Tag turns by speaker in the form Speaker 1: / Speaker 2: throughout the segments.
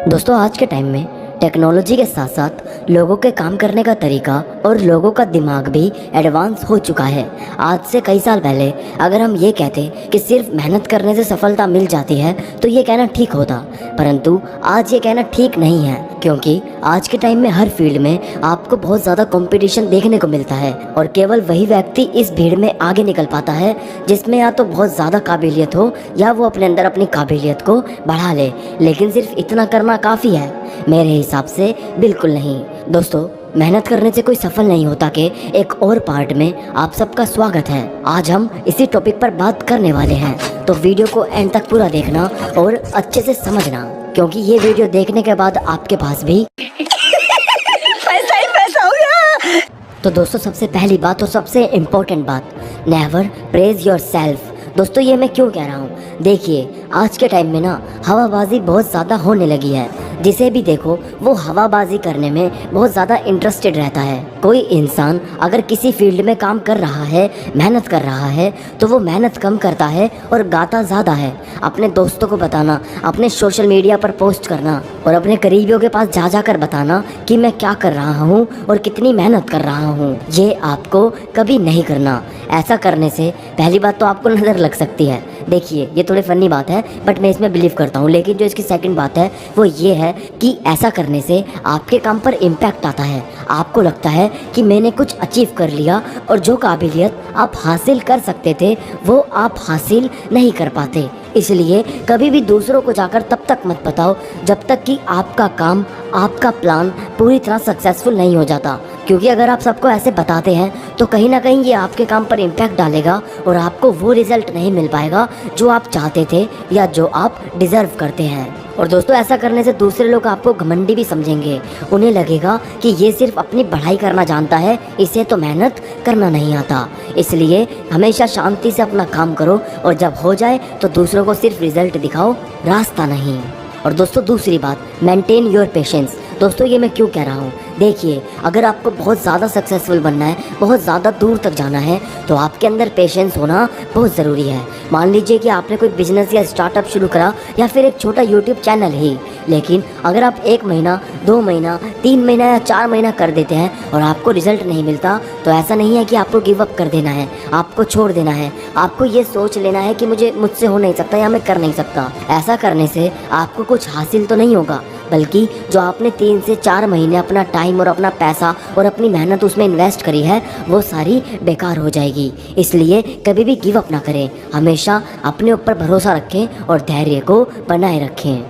Speaker 1: दोस्तों आज के टाइम में टेक्नोलॉजी के साथ साथ लोगों के काम करने का तरीका और लोगों का दिमाग भी एडवांस हो चुका है। आज से कई साल पहले अगर हम ये कहते कि सिर्फ मेहनत करने से सफलता मिल जाती है तो ये कहना ठीक होता, परंतु आज ये कहना ठीक नहीं है, क्योंकि आज के टाइम में हर फील्ड में आपको बहुत ज़्यादा कंपटीशन देखने को मिलता है और केवल वही व्यक्ति इस भीड़ में आगे निकल पाता है जिसमें या तो बहुत ज़्यादा काबिलियत हो या वो अपने अंदर अपनी काबिलियत को बढ़ा ले। लेकिन सिर्फ इतना करना काफ़ी है? मेरे हिसाब से बिल्कुल नहीं। दोस्तों मेहनत करने से कोई सफल नहीं होता के एक और पार्ट में आप सबका स्वागत है। आज हम इसी टॉपिक पर बात करने वाले हैं, तो वीडियो को एंड तक पूरा देखना और अच्छे से समझना, क्योंकि ये वीडियो देखने के बाद आपके पास भी
Speaker 2: पैसा ही पैसा हो गया।
Speaker 1: तो दोस्तों सबसे पहली बात और सबसे इम्पोर्टेंट बात, नेवर प्रेज योर सेल्फ। दोस्तों ये मैं क्यों कह रहा हूँ, देखिए आज के टाइम में ना हवाबाजी बहुत ज़्यादा होने लगी है। जिसे भी देखो वो हवाबाजी करने में बहुत ज़्यादा इंटरेस्टेड रहता है। कोई इंसान अगर किसी फील्ड में काम कर रहा है, मेहनत कर रहा है, तो वो मेहनत कम करता है और गाता ज़्यादा है। अपने दोस्तों को बताना, अपने सोशल मीडिया पर पोस्ट करना और अपने करीबियों के पास जा जाकर बताना कि मैं क्या कर रहा हूँ और कितनी मेहनत कर रहा हूँ, ये आपको कभी नहीं करना। ऐसा करने से पहली बात तो आपको नज़र लग सकती है। देखिए ये थोड़ी फनी बात है बट मैं इसमें बिलीव करता हूँ, लेकिन जो इसकी सेकंड बात है वो ये है कि ऐसा करने से आपके काम पर इम्पैक्ट आता है। आपको लगता है कि मैंने कुछ अचीव कर लिया और जो काबिलियत आप हासिल कर सकते थे वो आप हासिल नहीं कर पाते। इसलिए कभी भी दूसरों को जाकर तब तक मत बताओ जब तक कि आपका काम, आपका प्लान पूरी तरह सक्सेसफुल नहीं हो जाता, क्योंकि अगर आप सबको ऐसे बताते हैं तो कहीं ना कहीं ये आपके काम पर इम्पैक्ट डालेगा और आपको वो रिजल्ट नहीं मिल पाएगा जो आप चाहते थे या जो आप डिज़र्व करते हैं। और दोस्तों ऐसा करने से दूसरे लोग आपको घमंडी भी समझेंगे। उन्हें लगेगा कि ये सिर्फ अपनी पढ़ाई करना जानता है, इसे तो मेहनत करना नहीं आता। इसलिए हमेशा शांति से अपना काम करो और जब हो जाए तो दूसरों को सिर्फ रिजल्ट दिखाओ, रास्ता नहीं। और दोस्तों दूसरी बात, मेंटेन योर पेशेंस। दोस्तों ये मैं क्यों कह रहा हूँ, देखिए अगर आपको बहुत ज़्यादा सक्सेसफुल बनना है, बहुत ज़्यादा दूर तक जाना है, तो आपके अंदर पेशेंस होना बहुत ज़रूरी है। मान लीजिए कि आपने कोई बिजनेस या स्टार्टअप शुरू करा या फिर एक छोटा यूट्यूब चैनल ही, लेकिन अगर आप 1 महीना, 2 महीना, 3 महीना या 4 महीना कर देते हैं और आपको रिजल्ट नहीं मिलता, तो ऐसा नहीं है कि आपको गिव अप कर देना है, आपको छोड़ देना है। आपको ये सोच लेना है कि मुझसे हो नहीं सकता या मैं कर नहीं सकता। ऐसा करने से आपको कुछ हासिल तो नहीं होगा, बल्कि जो आपने 3 से 4 महीने अपना टाइम और अपना पैसा और अपनी मेहनत उसमें इन्वेस्ट करी है वो सारी बेकार हो जाएगी। इसलिए कभी भी गिव अप ना करें, हमेशा अपने ऊपर भरोसा रखें और धैर्य को बनाए रखें,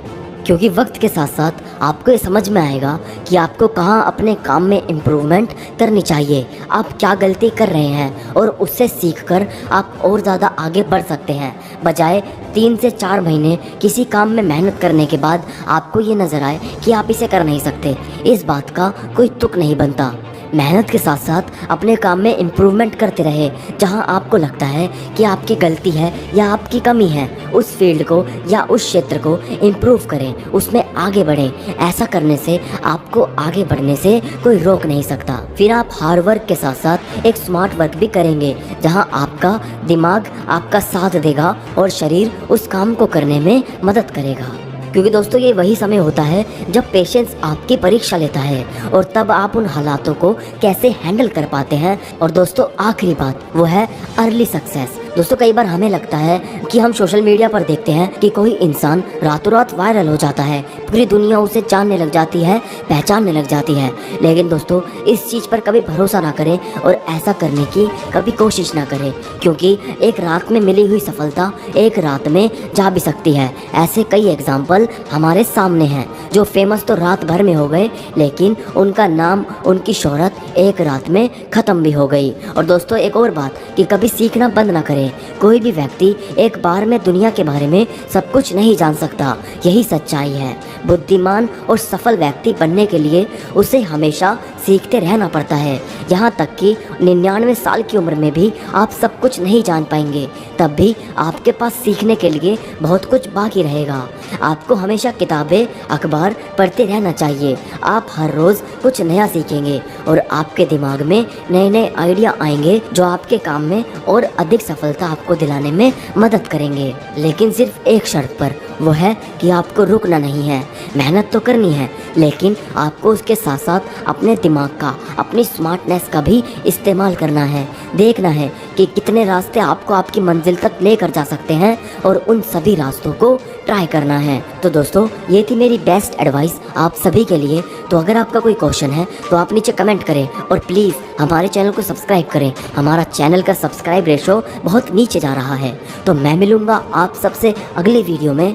Speaker 1: क्योंकि वक्त के साथ साथ आपको ये समझ में आएगा कि आपको कहाँ अपने काम में इम्प्रूवमेंट करनी चाहिए, आप क्या गलती कर रहे हैं, और उससे सीखकर आप और ज़्यादा आगे बढ़ सकते हैं। बजाय 3 से 4 महीने किसी काम में मेहनत करने के बाद आपको ये नज़र आए कि आप इसे कर नहीं सकते, इस बात का कोई तुक नहीं बनता। मेहनत के साथ साथ अपने काम में इम्प्रूवमेंट करते रहे। जहां आपको लगता है कि आपकी गलती है या आपकी कमी है, उस फील्ड को या उस क्षेत्र को इम्प्रूव करें, उसमें आगे बढ़ें। ऐसा करने से आपको आगे बढ़ने से कोई रोक नहीं सकता। फिर आप हार्ड वर्क के साथ साथ एक स्मार्ट वर्क भी करेंगे, जहां आपका दिमाग आपका साथ देगा और शरीर उस काम को करने में मदद करेगा। क्योंकि दोस्तों ये वही समय होता है जब पेशेंस आपकी परीक्षा लेता है और तब आप उन हालातों को कैसे हैंडल कर पाते हैं। और दोस्तों आखिरी बात वो है अर्ली सक्सेस। दोस्तों कई बार हमें लगता है कि हम सोशल मीडिया पर देखते हैं कि कोई इंसान रातों रात वायरल हो जाता है, पूरी दुनिया उसे जानने लग जाती है, पहचानने लग जाती है। लेकिन दोस्तों इस चीज़ पर कभी भरोसा ना करें और ऐसा करने की कभी कोशिश ना करें, क्योंकि एक रात में मिली हुई सफलता एक रात में जा भी सकती है। ऐसे कई एग्जाम्पल हमारे सामने हैं जो फेमस तो रात भर में हो गए, लेकिन उनका नाम, उनकी शोहरत एक रात में ख़त्म भी हो गई। और दोस्तों एक और बात कि कभी सीखना बंद ना करें। कोई भी व्यक्ति एक बार में दुनिया के बारे में सब कुछ नहीं जान सकता, यही सच्चाई है। बुद्धिमान और सफल व्यक्ति बनने के लिए उसे हमेशा सीखते रहना पड़ता है। यहाँ तक कि 99 साल की उम्र में भी आप सब कुछ नहीं जान पाएंगे, तब भी आपके पास सीखने के लिए बहुत कुछ बाकी रहेगा। आपको हमेशा किताबें अखबार पढ़ते रहना चाहिए। आप हर रोज़ कुछ नया सीखेंगे और आपके दिमाग में नए नए आइडिया आएंगे जो आपके काम में और अधिक सफलता आपको दिलाने में मदद करेंगे। लेकिन सिर्फ एक शर्त पर, वो है कि आपको रुकना नहीं है। मेहनत तो करनी है, लेकिन आपको उसके साथ साथ अपने दिमाग का, अपनी स्मार्टनेस का भी इस्तेमाल करना है। देखना है कि कितने रास्ते आपको आपकी मंजिल तक लेकर जा सकते हैं और उन सभी रास्तों को ट्राई करना है। तो दोस्तों, ये थी मेरी बेस्ट एडवाइस आप सभी के लिए। तो अगर आपका कोई क्वेश्चन है तो आप नीचे कमेंट करें और प्लीज़ हमारे चैनल को सब्सक्राइब करें। हमारा चैनल का सब्सक्राइब रेशो बहुत नीचे जा रहा है। तो मैं मिलूँगा आप सबसे अगली वीडियो में।